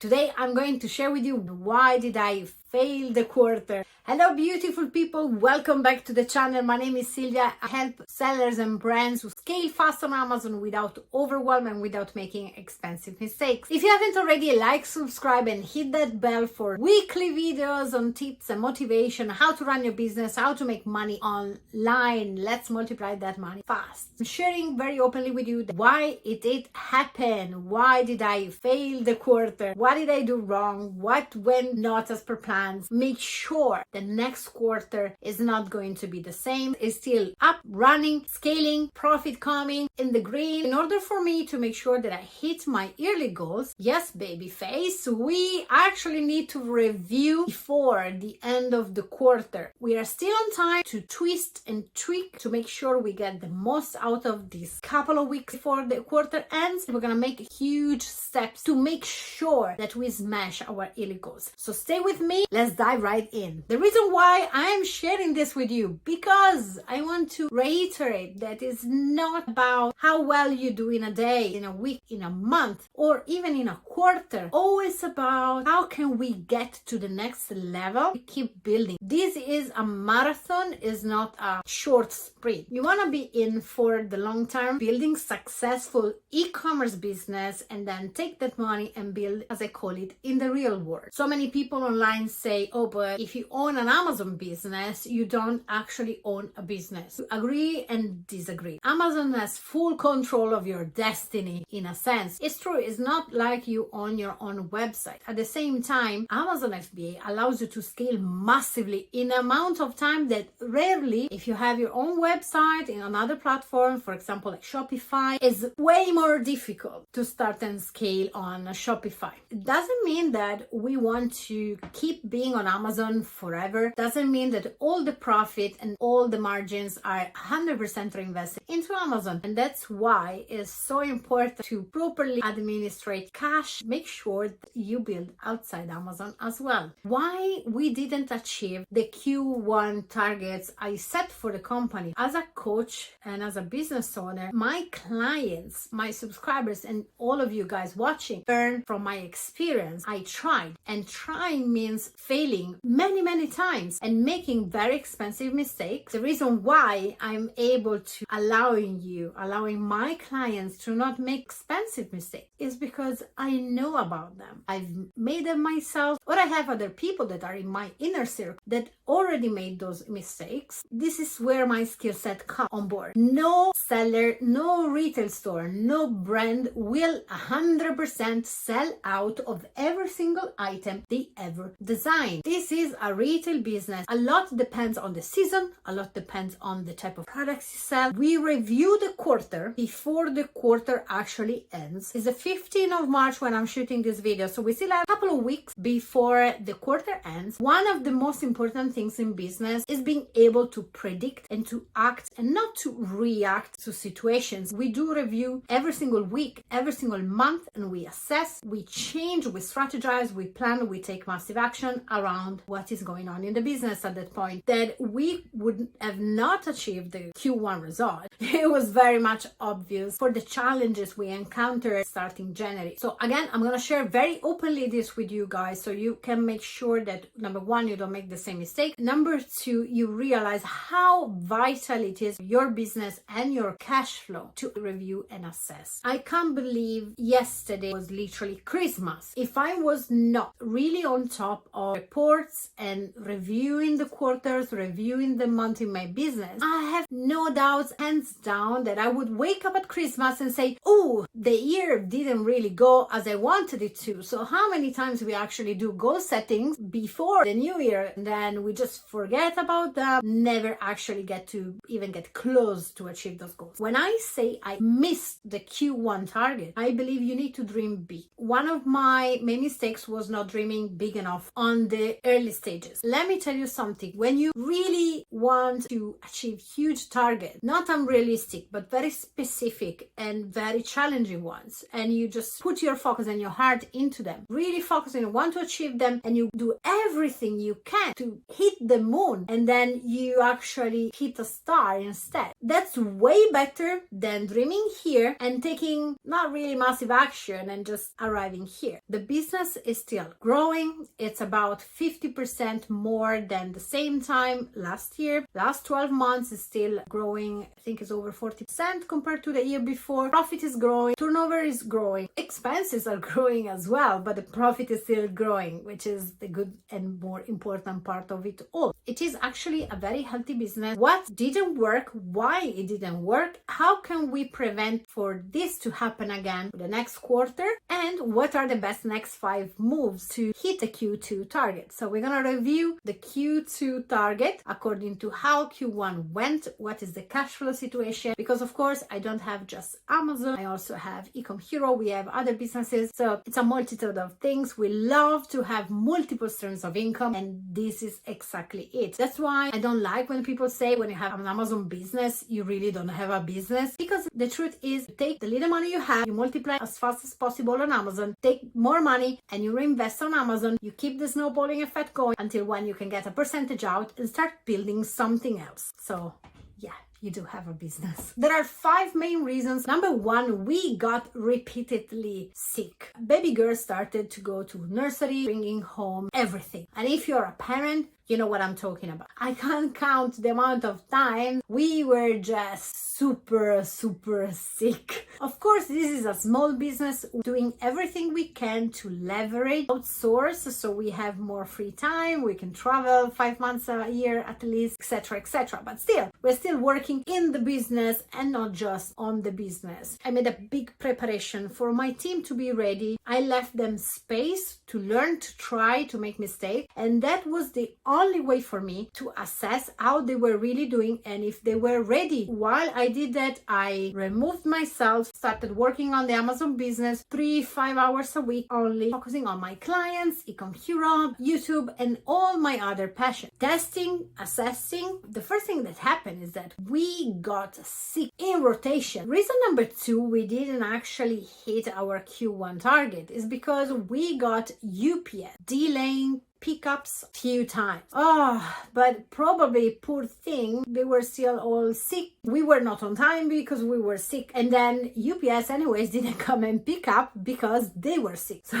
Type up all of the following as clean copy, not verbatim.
Today I'm going to share with you why did I fail the quarter. Hello beautiful people, welcome back to the channel. My name is Silvia. I help sellers and brands to scale fast on Amazon without overwhelm and without making expensive mistakes. If you haven't already, like, subscribe and hit that bell for weekly videos on tips and motivation, how to run your business, how to make money online. Let's multiply that money fast. I'm sharing very openly with you why it did happen. Why did I fail the quarter? What did I do wrong? What went not as per plan? Make sure the next quarter is not going to be the same. It's still up, running, scaling, profit coming in the green. In order for me to make sure that I hit my yearly goals, yes, baby face, we actually need to review before the end of the quarter. We are still on time to twist and tweak to make sure we get the most out of these couple of weeks before the quarter ends. We're gonna make huge steps to make sure that we smash our yearly goals. So stay with me. Let's dive right in. The reason why I'm sharing this with you, because I want to reiterate that it's not about how well you do in a day, in a week, in a month, or even in a quarter. Always about how can we get to the next level. We keep building. This is a marathon, is not a short sprint. You want to be in for the long term, building successful e-commerce business, and then take that money and build, as I call it, in the real world. So many people online say, oh, but if you own an Amazon business, you don't actually own a business. You agree and disagree. Amazon has full control of your destiny in a sense. It's true, it's not like you own your own website. At the same time, Amazon FBA allows you to scale massively in an amount of time that rarely, if you have your own website in another platform, for example, like Shopify, is way more difficult to start and scale on Shopify. It doesn't mean that we want to keep being on Amazon forever. Doesn't mean that all the profit and all the margins are 100% reinvested into Amazon. And that's why it's so important to properly administrate cash. Make sure that you build outside Amazon as well. Why we didn't achieve the Q1 targets I set for the company. As a coach and as a business owner, my clients, my subscribers, and all of you guys watching learn from my experience. I tried, and trying means failing many times and making very expensive mistakes. The reason why I'm able to allowing my clients to not make expensive mistakes is because I know about them. I've made them myself, or I have other people that are in my inner circle that already made those mistakes. This is where my skill set comes on board. No seller, no retail store, no brand will 100% sell out of every single item they ever design. This is a retail business. A lot depends on the season, a lot depends on the type of products you sell. We review the quarter before the quarter actually ends. It's the 15th of March when I'm shooting this video, so we still have a couple of weeks before the quarter ends. One of the most important things in business is being able to predict and to act and not to react to situations. We do review every single week, every single month, and we assess, we change, we strategize, we plan, we take massive action around what is going on in the business at that point. That we would have not achieved the Q1 result. It was very much obvious for the challenges we encountered starting January. So again, I'm going to share very openly this with you guys so you can make sure that number one, you don't make the same mistake. Number two, you realize how vital it is for your business and your cash flow to review and assess. I can't believe yesterday was literally Christmas. If I was not really on top of reports and reviewing the quarters, reviewing the month in my business, I have no doubts, hands down, that I would wake up at Christmas and say, oh, the year didn't really go as I wanted it to. So how many times we actually do goal settings before the new year, and then we just forget about them, never actually get to even get close to achieve those goals. When I say I missed the Q1 target, I believe you need to dream big. One of my main mistakes was not dreaming big enough on the early stages. Let me tell you something. When you really want to achieve huge targets, not unrealistic realistic but very specific and very challenging ones, and you just put your focus and your heart into them, really focusing on want to achieve them, and you do everything you can to hit the moon, and then you actually hit a star instead. That's way better than dreaming here and taking not really massive action and just arriving here. The business is still growing. It's about 50% more than the same time last year. Last 12 months is still growing. I think it's over 40% compared to the year before. Profit is growing, turnover is growing, expenses are growing as well, but the profit is still growing, which is the good and more important part of it all. It is actually a very healthy business. What didn't work, why it didn't work, how can we prevent for this to happen again for the next quarter, and what are the best next 5 moves to hit the Q2 target. So we're gonna review the Q2 target according to how Q1 went, what is the cash flow situation, because of course I don't have just Amazon, I also have eCommerce Hero, we have other businesses, so it's a multitude of things. We love to have multiple streams of income, and this is exactly it. That's why I don't like when people say when you have an Amazon business you really don't have a business, because the truth is you take the little money you have, you multiply as fast as possible on Amazon, take more money and you reinvest on Amazon, you keep the snowballing effect going until when you can get a percentage out and start building something else. So yeah, you do have a business. There are 5 main reasons. Number 1, we got repeatedly sick. Baby girl started to go to nursery, bringing home everything. And if you're a parent, you know what I'm talking about. I can't count the amount of time we were just super sick. Of course, this is a small business doing everything we can to leverage, outsource, so we have more free time, we can travel 5 months a year at least, etc. But still, we're still working in the business and not just on the business. I made a big preparation for my team to be ready. I left them space to learn, to try, to make mistakes, and that was the only way for me to assess how they were really doing and if they were ready. While I did that, I removed myself, started working on the Amazon business 3-5 hours a week, only focusing on my clients, eCommerce Hero, YouTube, and all my other passions. Testing, assessing. The first thing that happened is that we got sick in rotation. Reason number 2, we didn't actually hit our Q1 target is because we got UPS delaying pickups few times. But probably, poor thing, they were still all sick. We were not on time because we were sick, and then UPS anyways didn't come and pick up because they were sick. So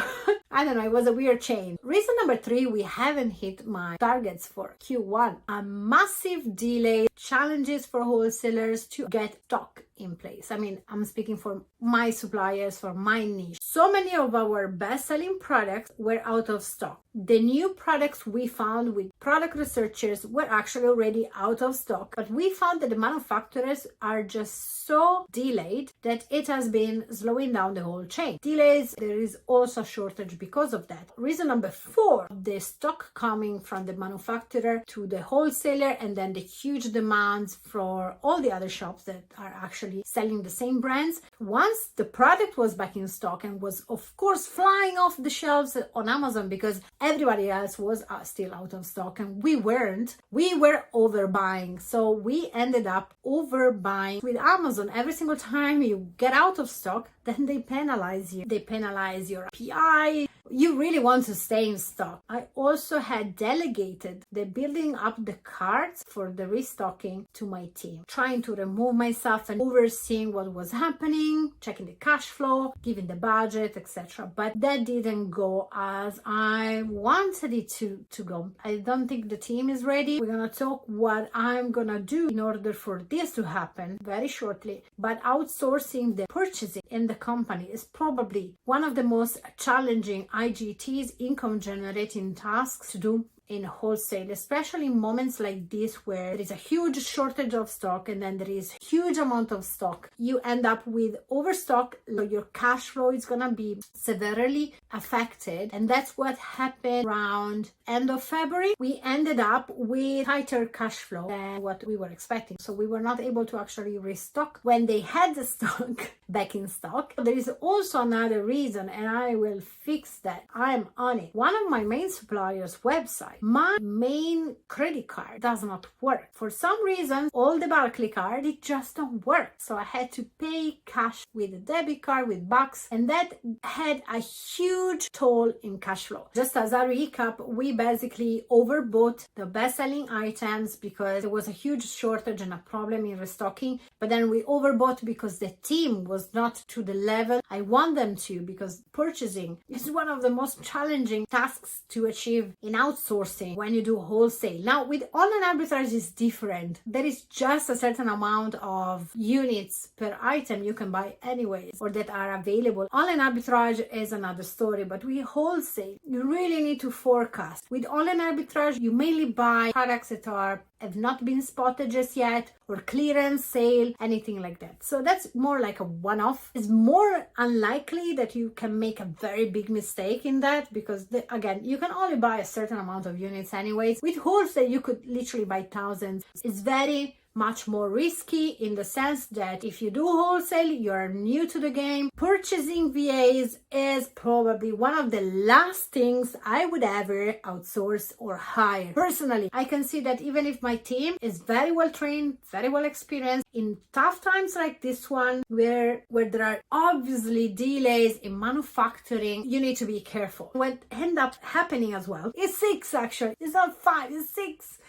I don't know, it was a weird chain. Reason number 3, we haven't hit my targets for Q1. A massive delay, challenges for wholesalers to get stock in place. I mean, I'm speaking for my suppliers, for my niche. So many of our best-selling products were out of stock. The new products we found with product researchers were actually already out of stock, but we found that the manufacturers are just so delayed that it has been slowing down the whole chain. Delays, there is also a shortage because of that. Reason number 4, the stock coming from the manufacturer to the wholesaler, and then the huge demands for all the other shops that are actually selling the same brands. Once the product was back in stock and was of course flying off the shelves on Amazon because everybody else was still out of stock and we weren't, we were overbuying. So we ended up overbuying with Amazon. Every single time you get out of stock, then they penalize you. They penalize your PI. You really want to stay in stock. I also had delegated the building up the carts for the restocking to my team, trying to remove myself and overseeing what was happening, checking the cash flow, giving the budget, etc. But that didn't go as I wanted it to go. I don't think the team is ready. We're gonna talk what I'm gonna do in order for this to happen very shortly. But outsourcing the purchasing in the company is probably one of the most challenging IGT's income generating tasks to do in wholesale, especially in moments like this where there is a huge shortage of stock and then there is huge amount of stock. You end up with overstock, your cash flow is gonna be severely affected, and that's what happened around end of February. We ended up with tighter cash flow than what we were expecting, so we were not able to actually restock when they had the stock back in stock. There is also another reason, and I will fix that. I'm on it. One of my main suppliers' website side. My main credit card does not work. For some reason, all the Barclay card, it just don't work. So I had to pay cash with a debit card, with bucks, and that had a huge toll in cash flow. Just as a recap, we basically overbought the best-selling items because there was a huge shortage and a problem in restocking, but then we overbought because the team was not to the level I want them to, because purchasing is one of the most challenging tasks to achieve in outsourcing when you do wholesale. Now, with online arbitrage is different. There is just a certain amount of units per item you can buy anyways, or that are available. Online arbitrage is another story, but with wholesale, you really need to forecast. With online arbitrage, you mainly buy products that have not been spotted just yet, or clearance sale, anything like that. So that's more like a one-off. It's more unlikely that you can make a very big mistake in that, because again, you can only buy a certain amount of units anyways. With wholesale, you could literally buy thousands. It's very much more risky in the sense that if you do wholesale, you're new to the game. Purchasing VAs is probably one of the last things I would ever outsource or hire. Personally, I can see that even if my team is very well trained, very well experienced, in tough times like this one, where there are obviously delays in manufacturing, you need to be careful. What end up happening as well is 6 actually. It's not 5, it's 6.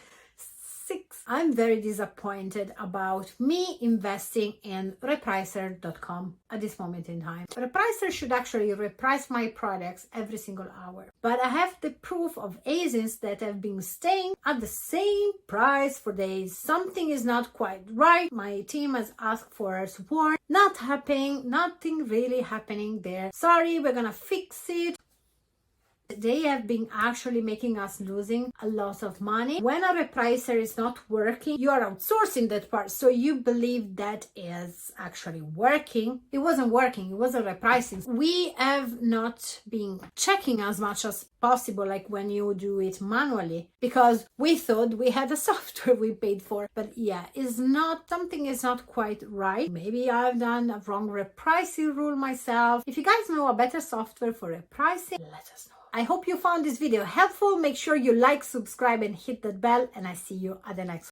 I'm very disappointed about me investing in repricer.com at this moment in time. Repricer should actually reprice my products every single hour, but I have the proof of ASINs that have been staying at the same price for days. Something is not quite right. My team has asked for support. Not happening, nothing really happening there. Sorry, we're gonna fix it. They have been actually making us losing a lot of money. When a repricer is not working, you are outsourcing that part, so you believe that is actually working. It wasn't working, it wasn't repricing. We have not been checking as much as possible, like when you do it manually, because we thought we had a software we paid for. But yeah, something is not quite right. Maybe I've done a wrong repricing rule myself. If you guys know a better software for repricing, let us know. I hope you found this video helpful. Make sure you like, subscribe, and hit that bell, and I see you at the next one.